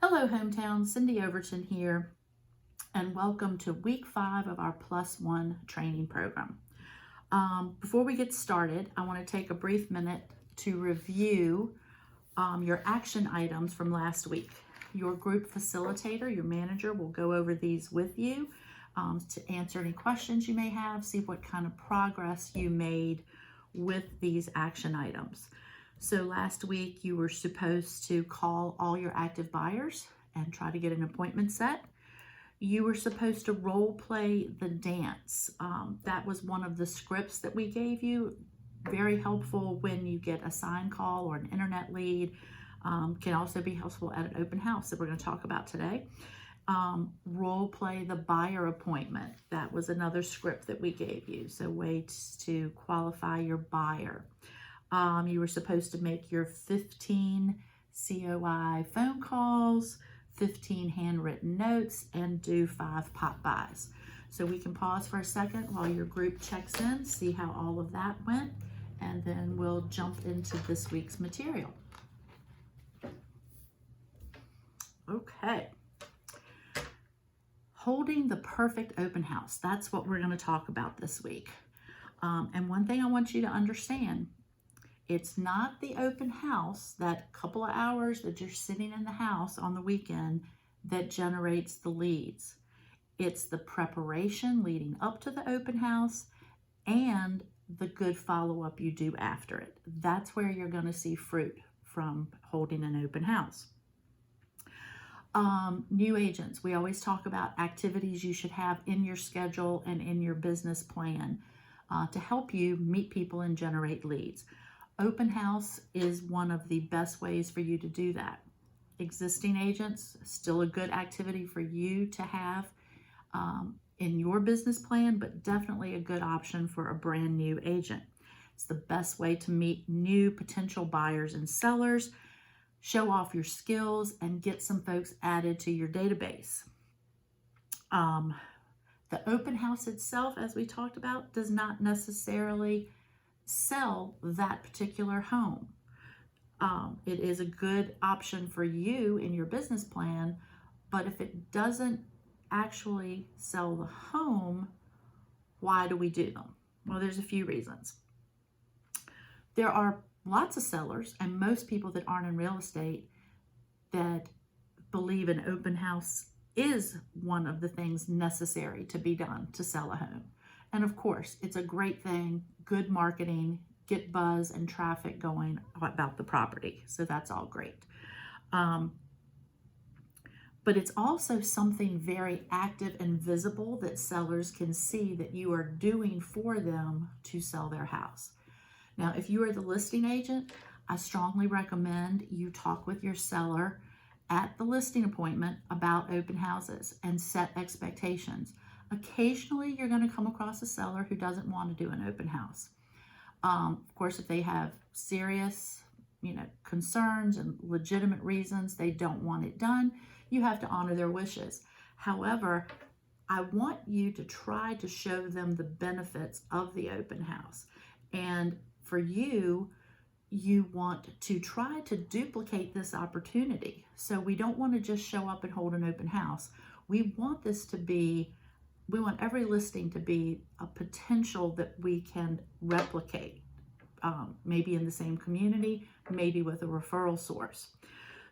Hello, hometown. Cindy Overton here, and welcome to week 5 of our +1 training program. Before we get started, I want to take a brief minute to review your action items from last week. Your group facilitator, your manager, will go over these with you to answer any questions you may have, see what kind of progress you made with these action items. So last week you were supposed to call all your active buyers and try to get an appointment set. You were supposed to role play the dance. That was one of the scripts that we gave you. Very helpful when you get a sign call or an internet lead. Can also be helpful at an open house that we're going to talk about today. Role play the buyer appointment. That was another script that we gave you. So ways to qualify your buyer. You were supposed to make your 15 COI phone calls, 15 handwritten notes, and do 5 pop buys. So we can pause for a second while your group checks in, see how all of that went, and then we'll jump into this week's material. Okay. Holding the perfect open house. That's what we're going to talk about this week. And one thing I want you to understand, it's not the open house, that couple of hours that you're sitting in the house on the weekend, that generates the leads. It's the preparation leading up to the open house and the good follow-up you do after it. That's where you're going to see fruit from holding an open house. New agents, we always talk about activities you should have in your schedule and in your business plan to help you meet people and generate leads. Open house is one of the best ways for you to do that. Existing agents, still a good activity for you to have in your business plan, but definitely a good option for a brand new agent. It's the best way to meet new potential buyers and sellers, show off your skills, and get some folks added to your database. The open house itself, as we talked about, does not necessarily sell that particular home. It is a good option for you in your business plan, but if it doesn't actually sell the home, why do we do them? Well, there's a few reasons. There are lots of sellers and most people that aren't in real estate that believe an open house is one of the things necessary to be done to sell a home. And of course, it's a great thing, good marketing, get buzz and traffic going about the property. So that's all great. But it's also something very active and visible that sellers can see that you are doing for them to sell their house. Now, if you are the listing agent, I strongly recommend you talk with your seller at the listing appointment about open houses and set expectations. Occasionally, you're going to come across a seller who doesn't want to do an open house. Of course, if they have serious, concerns and legitimate reasons they don't want it done, you have to honor their wishes. However, I want you to try to show them the benefits of the open house. And for you, you want to try to duplicate this opportunity. So we don't want to just show up and hold an open house. We want every listing to be a potential that we can replicate, maybe in the same community, maybe with a referral source.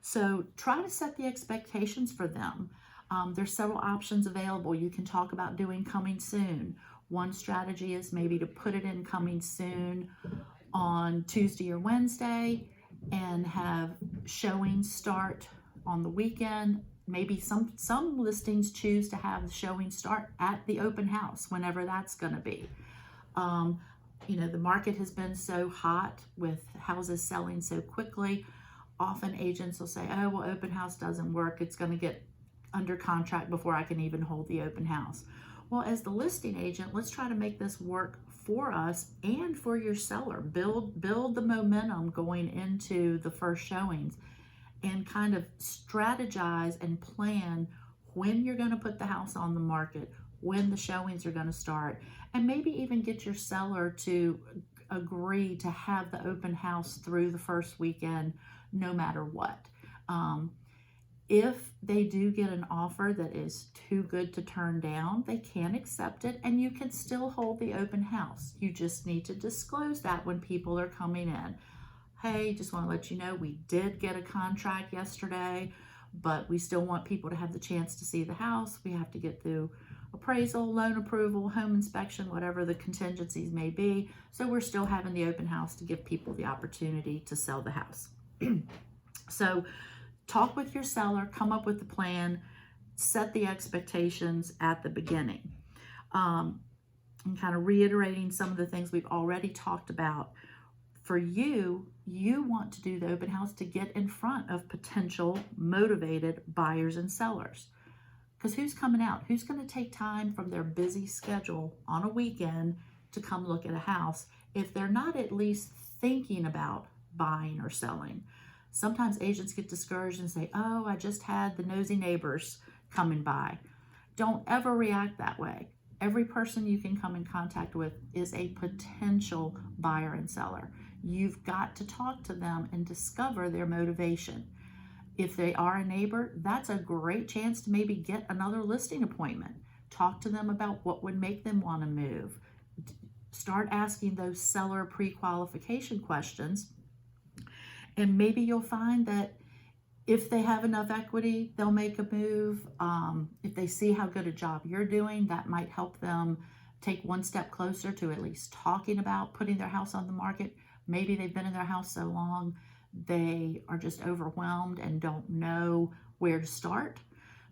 So try to set the expectations for them. There's several options available. You can talk about doing coming soon. One strategy is maybe to put it in coming soon on Tuesday or Wednesday and have showings start on the weekend. Maybe some listings choose to have the showing start at the open house, whenever that's going to be. The market has been so hot with houses selling so quickly. Often agents will say, oh, well, open house doesn't work. It's going to get under contract before I can even hold the open house. Well, as the listing agent, let's try to make this work for us and for your seller. Build the momentum going into the first showings and kind of strategize and plan when you're going to put the house on the market, when the showings are going to start, and maybe even get your seller to agree to have the open house through the first weekend, no matter what. If they do get an offer that is too good to turn down, they can accept it and you can still hold the open house. You just need to disclose that when people are coming in. Hey, just want to let you know we did get a contract yesterday, but we still want people to have the chance to see the house. We have to get through appraisal, loan approval, home inspection, whatever the contingencies may be. So we're still having the open house to give people the opportunity to sell the house. So talk with your seller, come up with the plan, set the expectations at the beginning. And kind of reiterating some of the things we've already talked about. For you, you want to do the open house to get in front of potential motivated buyers and sellers. Because who's coming out? Who's going to take time from their busy schedule on a weekend to come look at a house if they're not at least thinking about buying or selling? Sometimes agents get discouraged and say, oh, I just had the nosy neighbors coming by. Don't ever react that way. Every person you can come in contact with is a potential buyer and seller. You've got to talk to them and discover their motivation. If they are a neighbor, that's a great chance to maybe get another listing appointment. Talk to them about what would make them want to move. Start asking those seller pre-qualification questions. And maybe you'll find that if they have enough equity, they'll make a move. If they see how good a job you're doing, that might help them take one step closer to at least talking about putting their house on the market. Maybe they've been in their house so long, they are just overwhelmed and don't know where to start.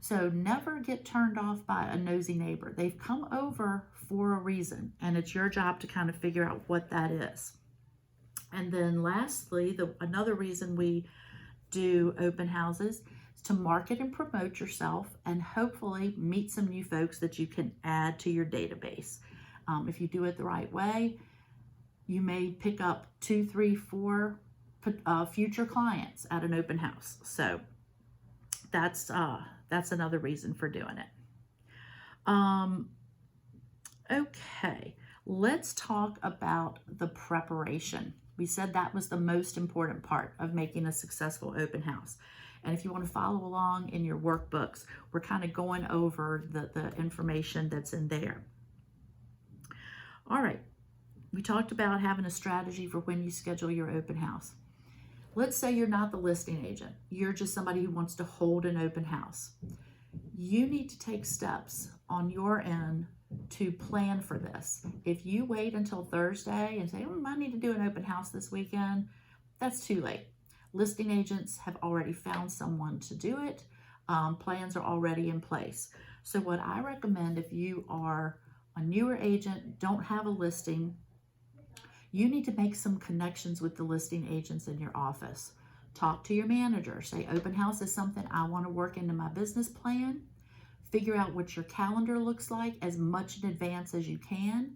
So never get turned off by a nosy neighbor. They've come over for a reason, and it's your job to kind of figure out what that is. And then lastly, another reason we do open houses is to market and promote yourself and hopefully meet some new folks that you can add to your database. If you do it the right way, you may pick up 2, 3, 4 future clients at an open house. So that's another reason for doing it. Okay, let's talk about the preparation. We said that was the most important part of making a successful open house. And if you want to follow along in your workbooks, we're kind of going over the information that's in there. All right, we talked about having a strategy for when you schedule your open house. Let's say you're not the listing agent. You're just somebody who wants to hold an open house. You need to take steps on your end to plan for this. If you wait until Thursday and say, I need to do an open house this weekend, that's too late. Listing agents have already found someone to do it. Plans are already in place. So what I recommend, if you are a newer agent, don't have a listing, you need to make some connections with the listing agents in your office. Talk to your manager. Say, open house is something I want to work into my business plan. Figure out what your calendar looks like as much in advance as you can.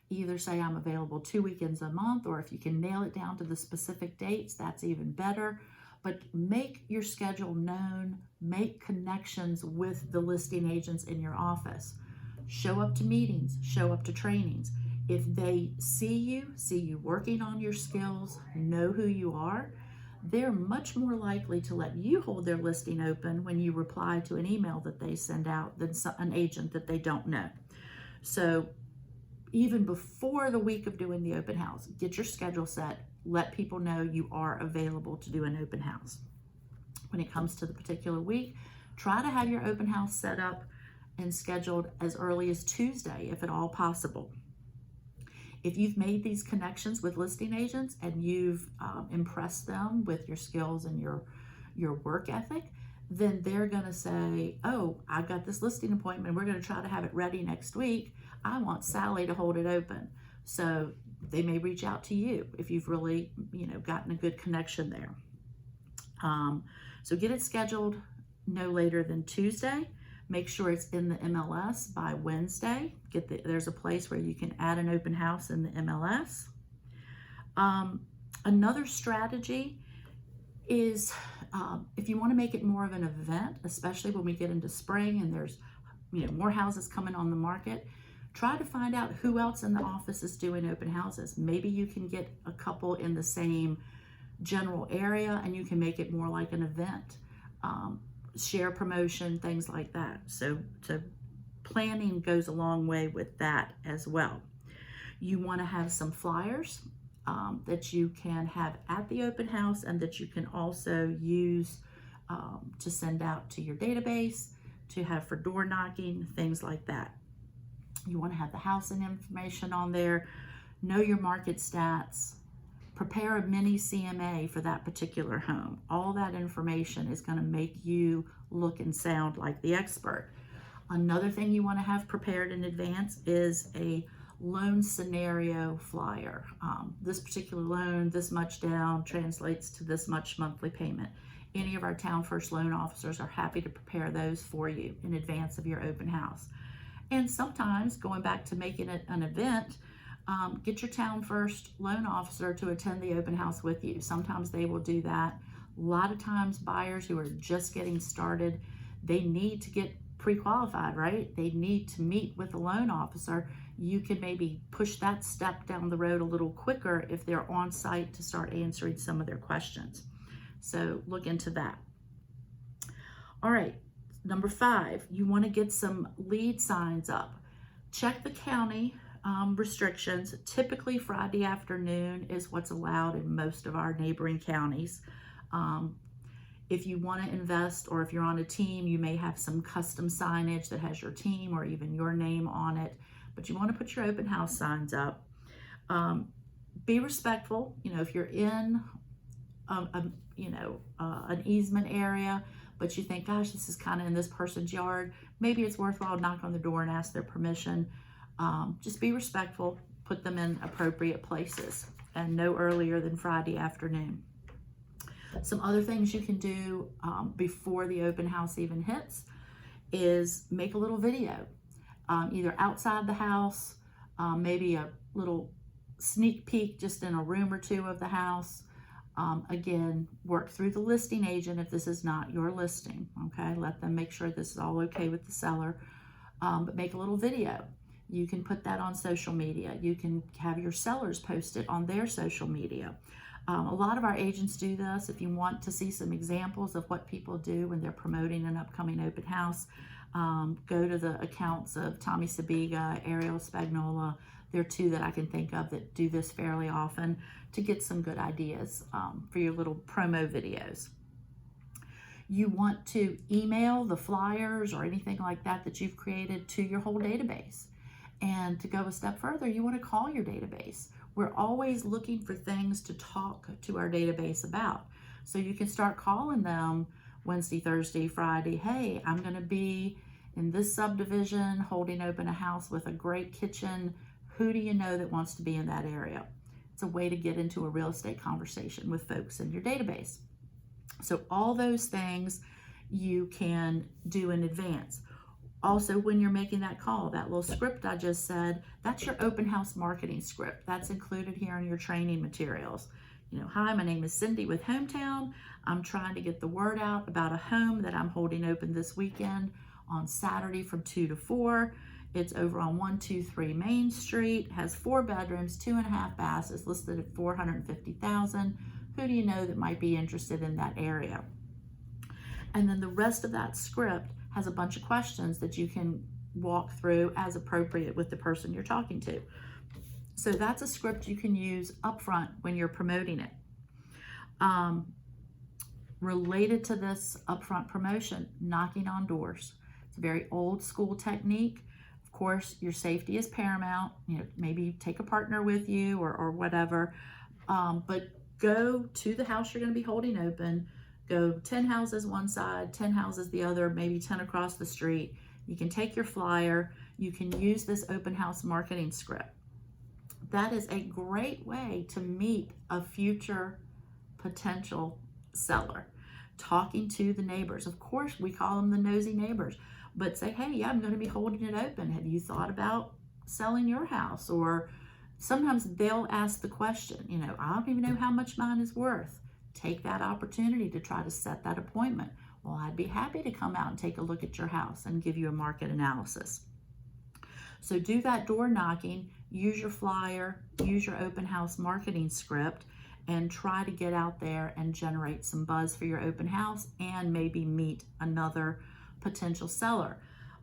Either say I'm available 2 weekends a month, or if you can nail it down to the specific dates, that's even better. But make your schedule known, make connections with the listing agents in your office. Show up to meetings, show up to trainings. If they see you working on your skills, know who you are, they're much more likely to let you hold their listing open when you reply to an email that they send out than an agent that they don't know. So even before the week of doing the open house, get your schedule set, let people know you are available to do an open house. When it comes to the particular week, try to have your open house set up and scheduled as early as Tuesday, if at all possible. If you've made these connections with listing agents and you've impressed them with your skills and your work ethic, then they're going to say, oh, I've got this listing appointment. We're going to try to have it ready next week. I want Sally to hold it open. So they may reach out to you if you've really, gotten a good connection there. So get it scheduled no later than Tuesday. Make sure it's in the MLS by Wednesday. There's a place where you can add an open house in the MLS. Another strategy is if you want to make it more of an event, especially when we get into spring and there's more houses coming on the market, try to find out who else in the office is doing open houses. Maybe you can get a couple in the same general area and you can make it more like an event. share promotion, things like that. So planning goes a long way with that as well. You want to have some flyers that you can have at the open house and that you can also use to send out to your database, to have for door knocking, things like that. You want to have the housing information on there, know your market stats, prepare a mini CMA for that particular home. All that information is going to make you look and sound like the expert. Another thing you want to have prepared in advance is a loan scenario flyer. This particular loan, this much down, translates to this much monthly payment. Any of our Town First loan officers are happy to prepare those for you in advance of your open house. And sometimes, going back to making it an event, get your Town First loan officer to attend the open house with you. Sometimes they will do that. A lot of times buyers who are just getting started, they need to get pre-qualified, right? They need to meet with the loan officer. You can maybe push that step down the road a little quicker if they're on site to start answering some of their questions. So look into that. All right, number 5, you want to get some lead signs up. Check the county restrictions. Typically Friday afternoon is what's allowed in most of our neighboring counties. If you want to invest, or if you're on a team, you may have some custom signage that has your team or even your name on it, but you want to put your open house signs up. Be respectful. If you're in an easement area, but you think, gosh, this is kind of in this person's yard, maybe it's worthwhile to knock on the door and ask their permission. Just be respectful, put them in appropriate places, and no earlier than Friday afternoon. Some other things you can do before the open house even hits is make a little video, either outside the house, maybe a little sneak peek just in a room or two of the house. Again, work through the listing agent if this is not your listing, okay? Let them make sure this is all okay with the seller, but make a little video. You can put that on social media. You can have your sellers post it on their social media. A lot of our agents do this. If you want to see some examples of what people do when they're promoting an upcoming open house, go to the accounts of Tommy Sabiga, Ariel Spagnola. There are 2 that I can think of that do this fairly often to get some good ideas for your little promo videos. You want to email the flyers or anything like that that you've created to your whole database. And to go a step further, you want to call your database. We're always looking for things to talk to our database about. So you can start calling them Wednesday, Thursday, Friday. Hey, I'm going to be in this subdivision holding open a house with a great kitchen. Who do you know that wants to be in that area? It's a way to get into a real estate conversation with folks in your database. So all those things you can do in advance. Also, when you're making that call, that little script I just said, that's your open house marketing script. That's included here in your training materials. Hi, my name is Cindy with Hometown. I'm trying to get the word out about a home that I'm holding open this weekend on Saturday from 2 to 4. It's over on 123 Main Street, has 4 bedrooms, 2.5 baths. It's listed at $450,000. Who do you know that might be interested in that area? And then the rest of that script has a bunch of questions that you can walk through as appropriate with the person you're talking to. So that's a script you can use upfront when you're promoting it. Related to this upfront promotion, knocking on doors. It's a very old school technique. Of course, your safety is paramount. Maybe take a partner with you or whatever, but go to the house you're going to be holding open. Go 10 houses one side, 10 houses the other, maybe 10 across the street. You can take your flyer. You can use this open house marketing script. That is a great way to meet a future potential seller. Talking to the neighbors. Of course, we call them the nosy neighbors, but say, hey, yeah, I'm going to be holding it open. Have you thought about selling your house? Or sometimes they'll ask the question, I don't even know how much mine is worth. Take that opportunity to try to set that appointment. Well, I'd be happy to come out and take a look at your house and give you a market analysis. So do that door knocking, use your flyer, use your open house marketing script, and try to get out there and generate some buzz for your open house and maybe meet another potential seller.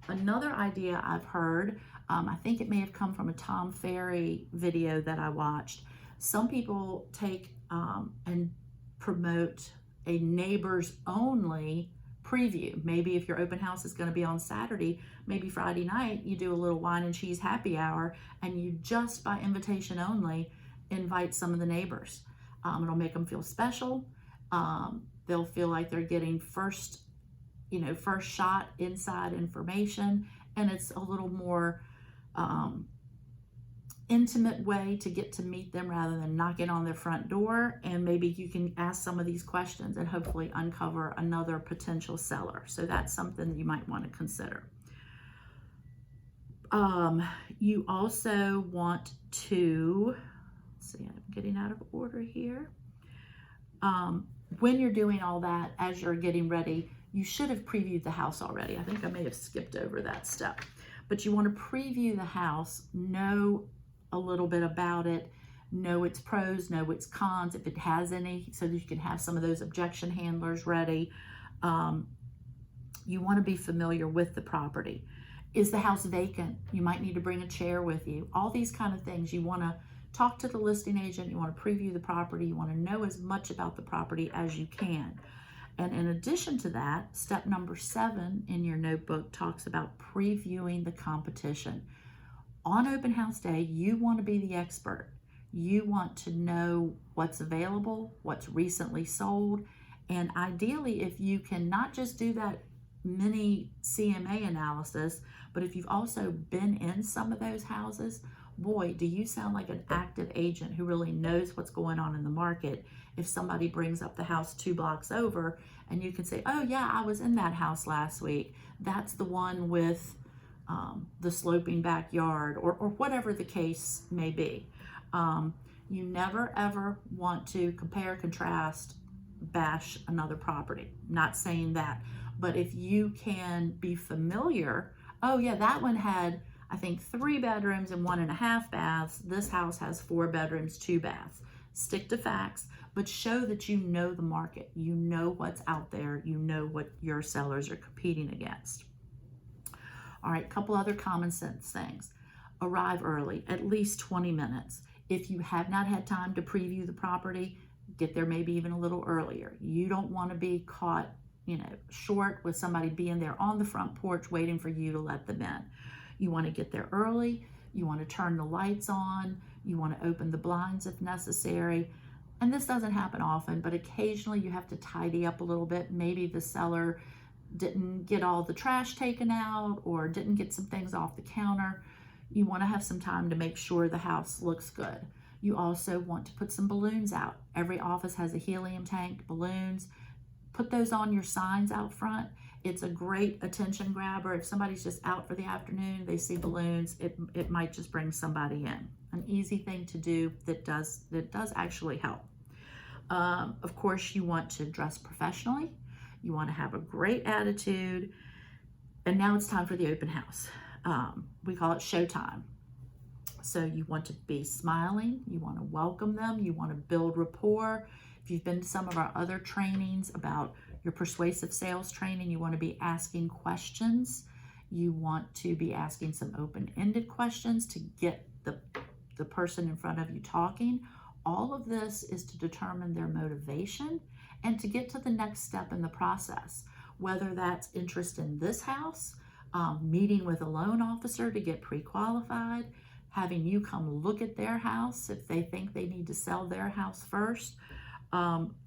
Another idea I've heard, I think it may have come from a Tom Ferry video that I watched. Some people take and promote a neighbors only preview. Maybe if your open house is going to be on Saturday, maybe Friday night, you do a little wine and cheese happy hour, and you just by invitation only invite some of the neighbors. It'll make them feel special. They'll feel like they're getting first shot inside information, and it's a little more intimate way to get to meet them rather than knocking on their front door. And maybe you can ask some of these questions and hopefully uncover another potential seller. So that's something that you might want to consider. You also want to, let's see, I'm getting out of order here. When you're doing all that, as you're getting ready, you should have previewed the house already. I think I may have skipped over that step. But you want to preview the house, know a little bit about it, know its pros, know its cons, if it has any, so that you can have some of those objection handlers ready. You want to be familiar with the property. Is the house vacant? You might need to bring a chair with you. All these kind of things. You want to talk to the listing agent. You want to preview the property. You want to know as much about the property as you can. And in addition to that, step number 7 in your notebook talks about previewing the competition. On open house day, you want to be the expert. You want to know what's available, what's recently sold, and ideally, if you can not just do that mini CMA analysis, but if you've also been in some of those houses, boy, do you sound like an active agent who really knows what's going on in the market. If somebody brings up the house 2 blocks over and you can say, oh yeah, I was in that house last week. That's the one with the sloping backyard, or whatever the case may be. You never ever want to compare, contrast, bash another property. Not saying that, but if you can be familiar, oh yeah, that one had, I think, 3 bedrooms and 1.5 baths. This house has 4 bedrooms, 2 baths. Stick to facts, but show that you know the market. You know what's out there. You know what your sellers are competing against. All right, couple other common sense things. Arrive early, at least 20 minutes. If you have not had time to preview the property, get there maybe even a little earlier. You don't want to be caught, short with somebody being there on the front porch waiting for you to let them in. You want to get there early. You want to turn the lights on. You want to open the blinds if necessary. And this doesn't happen often, but occasionally you have to tidy up a little bit. Maybe the seller didn't get all the trash taken out or didn't get some things off the counter. You want to have some time to make sure the house looks good. You also want to put some balloons out. Every office has a helium tank, balloons. Put those on your signs out front. It's a great attention grabber. If somebody's just out for the afternoon, they see balloons, it might just bring somebody in. An easy thing to do that does actually help. Of course, you want to dress professionally. You want to have a great attitude. And now it's time for the open house. We call it showtime. So you want to be smiling. You want to welcome them. You want to build rapport. If you've been to some of our other trainings about your persuasive sales training, you want to be asking questions. You want to be asking some open-ended questions to get the person in front of you talking. All of this is to determine their motivation and to get to the next step in the process, whether that's interest in this house, meeting with a loan officer to get pre-qualified, having you come look at their house if they think they need to sell their house first.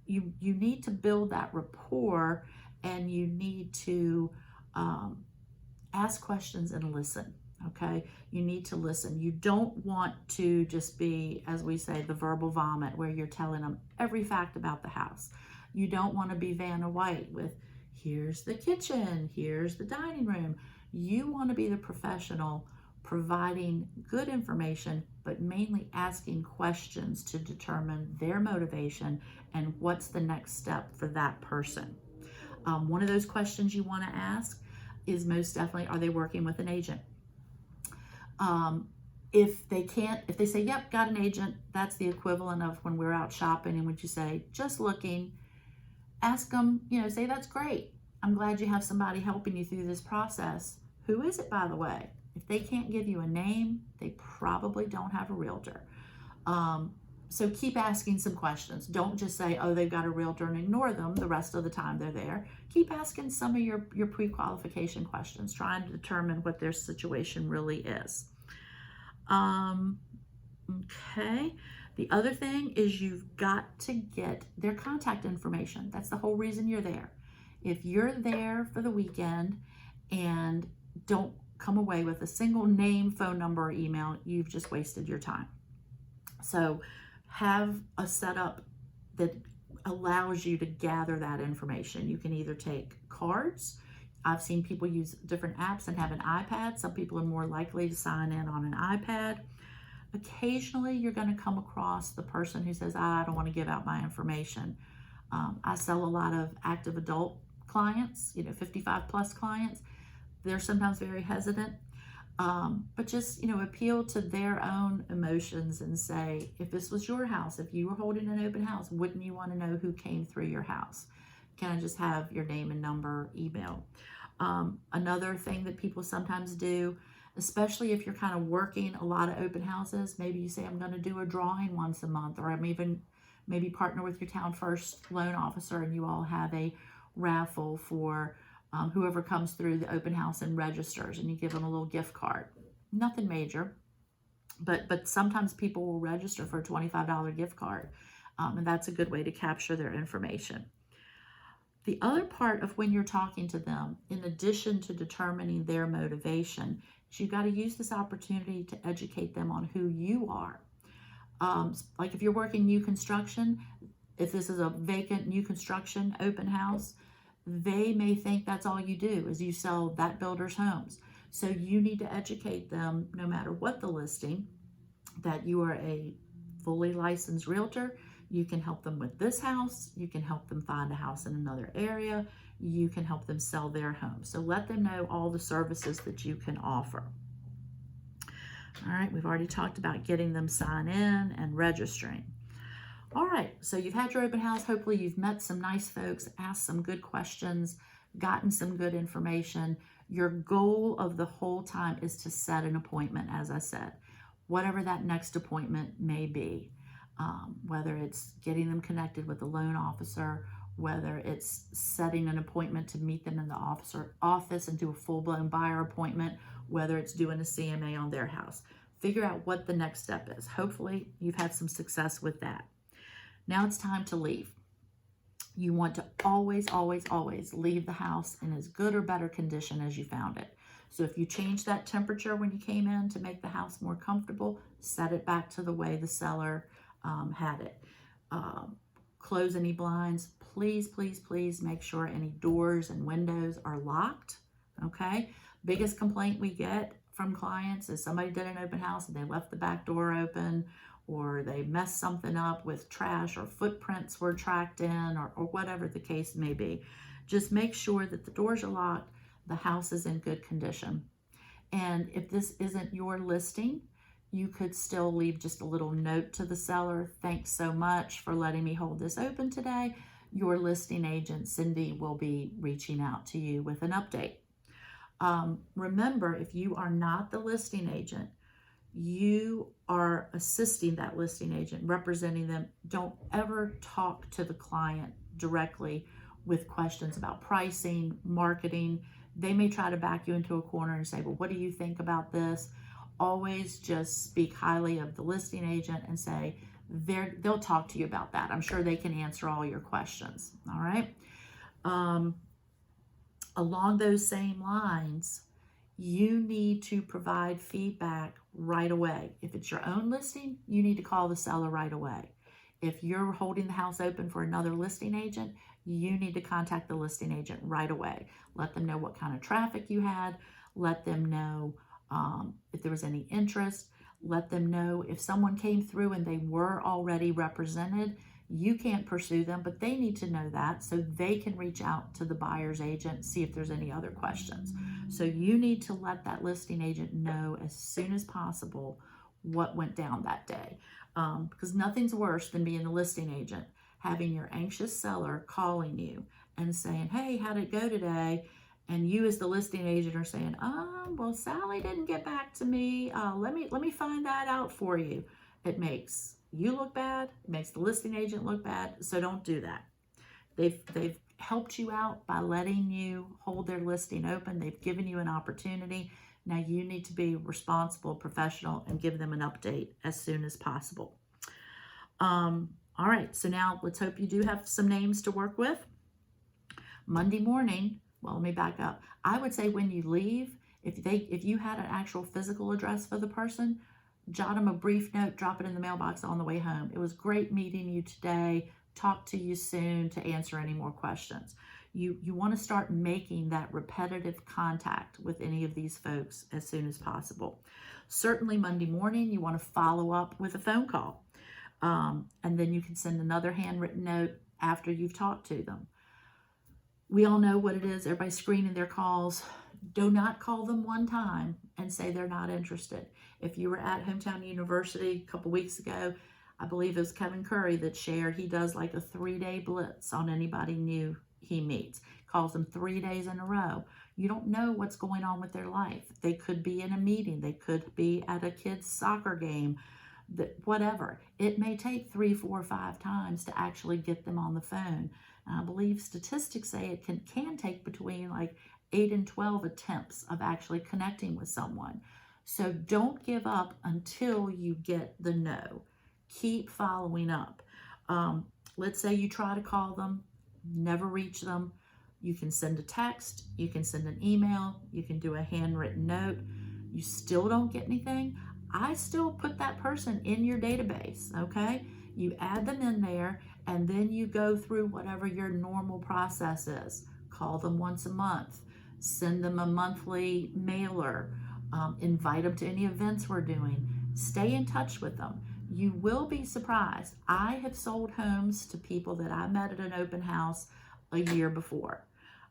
You need to build that rapport, and you need to ask questions and listen. Okay, you need to listen. You don't want to just be, as we say, the verbal vomit where you're telling them every fact about the house. You don't want to be Vanna White with, here's the kitchen, here's the dining room. You want to be the professional providing good information, but mainly asking questions to determine their motivation and what's the next step for that person. One of those questions you want to ask is most definitely, are they working with an agent? If they say, yep, got an agent, that's the equivalent of when we're out shopping and when you say, just looking, ask them, say, that's great. I'm glad you have somebody helping you through this process. Who is it, by the way? If they can't give you a name, they probably don't have a realtor. So keep asking some questions. Don't just say, oh, they've got a realtor and ignore them the rest of the time they're there. Keep asking some of your pre-qualification questions, trying to determine what their situation really is. Okay. The other thing is you've got to get their contact information. That's the whole reason you're there. If you're there for the weekend and don't come away with a single name, phone number, or email, you've just wasted your time. So have a setup that allows you to gather that information. You can either take cards. I've seen people use different apps and have an iPad. Some people are more likely to sign in on an iPad. Occasionally, you're going to come across the person who says, I don't want to give out my information. I sell a lot of active adult clients, 55 plus clients. They're sometimes very hesitant, but just, appeal to their own emotions and say, if this was your house, if you were holding an open house, wouldn't you want to know who came through your house? Can I just have your name and number, email? Another thing that people sometimes do, especially if you're kind of working a lot of open houses, maybe you say, I'm going to do a drawing once a month, or I'm even maybe partner with your town first loan officer and you all have a raffle for whoever comes through the open house and registers, and you give them a little gift card. Nothing major, but sometimes people will register for a $25 gift card, and that's a good way to capture their information. The other part of when you're talking to them, in addition to determining their motivation, is you've got to use this opportunity to educate them on who you are. Like if you're working new construction, if this is a vacant new construction open house, they may think that's all you do is you sell that builder's homes. So you need to educate them, no matter what the listing, that you are a fully licensed realtor. You can help them with this house. You can help them find a house in another area. You can help them sell their home. So let them know all the services that you can offer. All right, we've already talked about getting them signed in and registering. All right, so you've had your open house. Hopefully you've met some nice folks, asked some good questions, gotten some good information. Your goal of the whole time is to set an appointment, as I said, whatever that next appointment may be, whether it's getting them connected with the loan officer, whether it's setting an appointment to meet them in the office and do a full-blown buyer appointment, whether it's doing a CMA on their house. Figure out what the next step is. Hopefully you've had some success with that. Now it's time to leave. You want to always, always, always leave the house in as good or better condition as you found it. So if you change that temperature when you came in to make the house more comfortable, set it back to the way the seller had it. Close any blinds. Please, please, please make sure any doors and windows are locked, okay? Biggest complaint we get from clients is somebody did an open house and they left the back door open, or they messed something up with trash, or footprints were tracked in, or whatever the case may be. Just make sure that the doors are locked, the house is in good condition. And if this isn't your listing, you could still leave just a little note to the seller. Thanks so much for letting me hold this open today. Your listing agent, Cindy, will be reaching out to you with an update. Remember, if you are not the listing agent, you are assisting that listing agent, representing them. Don't ever talk to the client directly with questions about pricing, marketing. They may try to back you into a corner and say, well, what do you think about this? Always just speak highly of the listing agent and say, they'll talk to you about that. I'm sure they can answer all your questions, all right? Along those same lines, you need to provide feedback right away. If it's your own listing, you need to call the seller right away. If you're holding the house open for another listing agent, you need to contact the listing agent right away. Let them know what kind of traffic you had. Let them know if there was any interest. Let them know if someone came through and they were already represented. You can't pursue them, but they need to know that so they can reach out to the buyer's agent, see if there's any other questions. So you need to let that listing agent know as soon as possible what went down that day. Because nothing's worse than being the listing agent, having your anxious seller calling you and saying, hey, how'd it go today? And you as the listing agent are saying, well, Sally didn't get back to me. Let me find that out for you. It makes you look bad. It makes the listing agent look bad. So don't do that. They've helped you out by letting you hold their listing open. They've given you an opportunity. Now you need to be responsible, professional, and give them an update as soon as possible. All right, so now let's hope you do have some names to work with. Monday morning, well, let me back up. I would say when you leave, if you had an actual physical address for the person, jot them a brief note, drop it in the mailbox on the way home. It was great meeting you today. Talk to you soon to answer any more questions. You want to start making that repetitive contact with any of these folks as soon as possible. Certainly Monday morning, you want to follow up with a phone call. And then you can send another handwritten note after you've talked to them. We all know what it is. Everybody's screening their calls. Do not call them one time and say they're not interested. If you were at Hometown University a couple weeks ago, I believe it was Kevin Curry that shared he does like a 3-day blitz on anybody new he meets. Calls them 3 days in a row. You don't know what's going on with their life. They could be in a meeting. They could be at a kid's soccer game. Whatever. It may take 3, 4, 5 times to actually get them on the phone. And I believe statistics say it can take between like 8 and 12 attempts of actually connecting with someone. So don't give up until you get the no. Keep following up. Let's say you try to call them, never reach them. You can send a text, you can send an email, you can do a handwritten note. You still don't get anything. I still put that person in your database, okay? You add them in there, and then you go through whatever your normal process is. Call them once a month, send them a monthly mailer, invite them to any events we're doing. Stay in touch with them. You will be surprised. I have sold homes to people that I met at an open house a year before.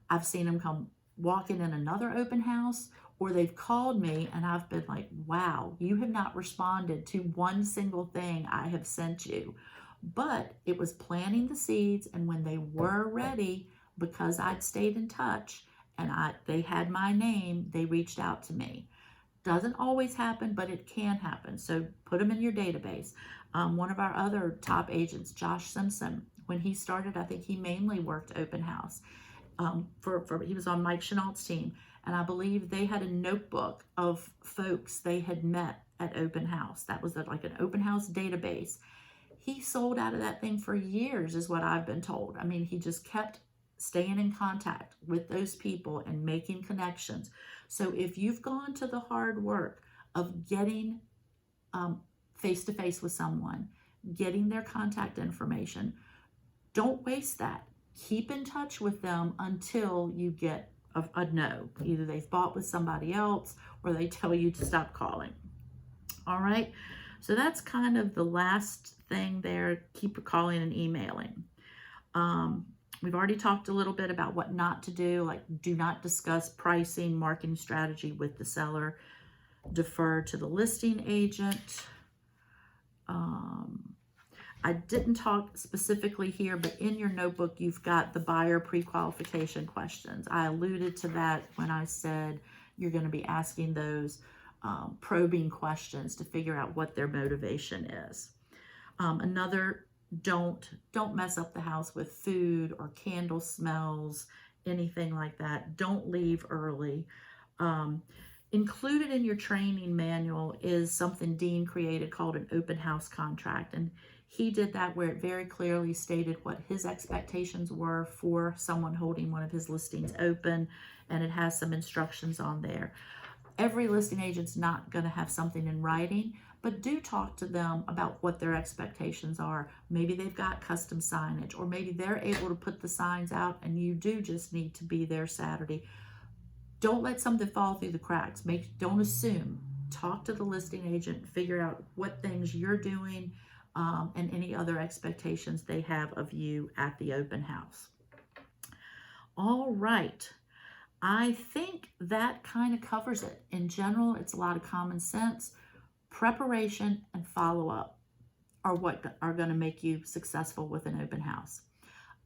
I've seen them come walking in another open house, or they've called me and I've been like, wow, you have not responded to one single thing I have sent you. But it was planting the seeds, and when they were ready, because I'd stayed in touch and they had my name, they reached out to me. Doesn't always happen, but it can happen. So put them in your database. One of our other top agents, Josh Simpson, when he started, I think he mainly worked open house. He was on Mike Chenault's team, and I believe they had a notebook of folks they had met at open house. That was like an open house database. He sold out of that thing for years, is what I've been told. I mean, he just kept staying in contact with those people and making connections. So if you've gone to the hard work of getting face-to-face with someone, getting their contact information, don't waste that. Keep in touch with them until you get a no. Either they've bought with somebody else or they tell you to stop calling. All right, so that's kind of the last thing there. Keep calling and emailing. We've already talked a little bit about what not to do, like do not discuss pricing, marketing strategy with the seller. Defer to the listing agent. I didn't talk specifically here, but in your notebook, you've got the buyer pre-qualification questions. I alluded to that when I said you're going to be asking those probing questions to figure out what their motivation is. Another, don't mess up the house with food or candle smells, anything like that. Don't leave early. Included in your training manual is something Dean created called an open house contract. And he did that where it very clearly stated what his expectations were for someone holding one of his listings open. And it has some instructions on there. Every listing agent's not going to have something in writing, but do talk to them about what their expectations are. Maybe they've got custom signage, or maybe they're able to put the signs out and you do just need to be there Saturday. Don't let something fall through the cracks. Don't assume. Talk to the listing agent, figure out what things you're doing and any other expectations they have of you at the open house. All right. I think that kind of covers it. In general, it's a lot of common sense. Preparation and follow-up are what are going to make you successful with an open house.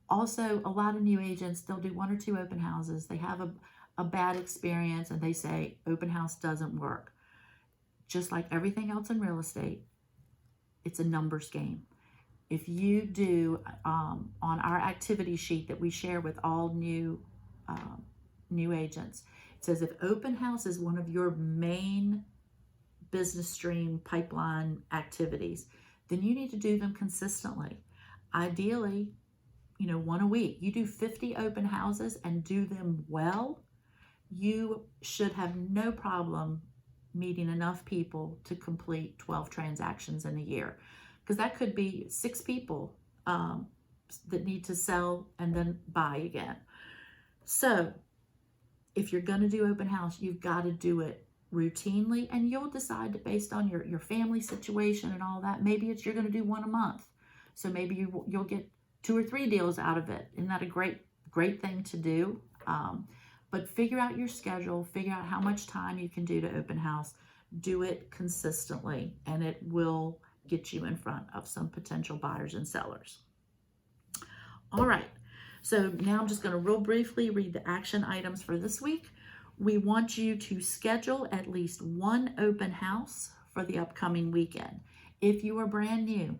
Also, a lot of new agents, they'll do 1 or 2 open houses. They have a bad experience and they say open house doesn't work. Just like everything else in real estate, it's a numbers game. If you do on our activity sheet that we share with all new agents, it says if open house is one of your main business stream pipeline activities, then you need to do them consistently. Ideally, 1 a week. You do 50 open houses and do them well, you should have no problem meeting enough people to complete 12 transactions in a year. Because that could be 6 people that need to sell and then buy again. So if you're going to do open house, you've got to do it routinely, and you'll decide that based on your family situation and all that. Maybe you're going to do 1 a month. So maybe you'll get 2 or 3 deals out of it. Isn't that a great thing to do? But figure out your schedule, figure out how much time you can do to open house, do it consistently, and it will get you in front of some potential buyers and sellers. All right, so now I'm just going to real briefly read the action items for this week. We want you to schedule at least 1 open house for the upcoming weekend. If you are brand new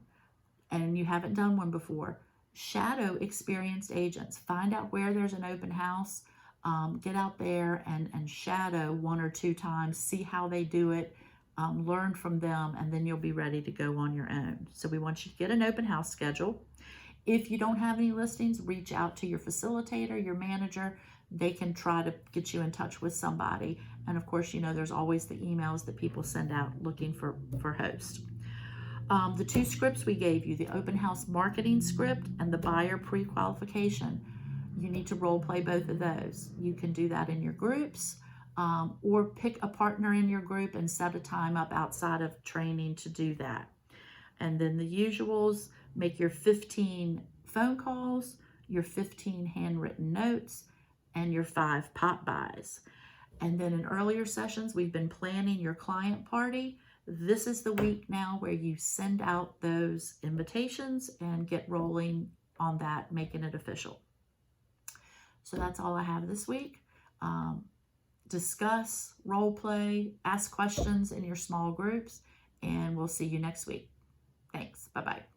and you haven't done one before, shadow experienced agents. Find out where there's an open house. Get out there and shadow 1 or 2 times, see how they do it, learn from them, and then you'll be ready to go on your own. So we want you to get an open house schedule. If you don't have any listings, reach out to your facilitator, your manager. They can try to get you in touch with somebody. And of course, there's always the emails that people send out looking for hosts. The 2 scripts we gave you, the open house marketing script and the buyer pre-qualification, you need to role play both of those. You can do that in your groups, or pick a partner in your group and set a time up outside of training to do that. And then the usuals, make your 15 phone calls, your 15 handwritten notes, and your 5 pop buys. And then in earlier sessions, we've been planning your client party. This is the week now where you send out those invitations and get rolling on that, making it official. So that's all I have this week. Discuss, role play, ask questions in your small groups, and we'll see you next week. Thanks. Bye-bye.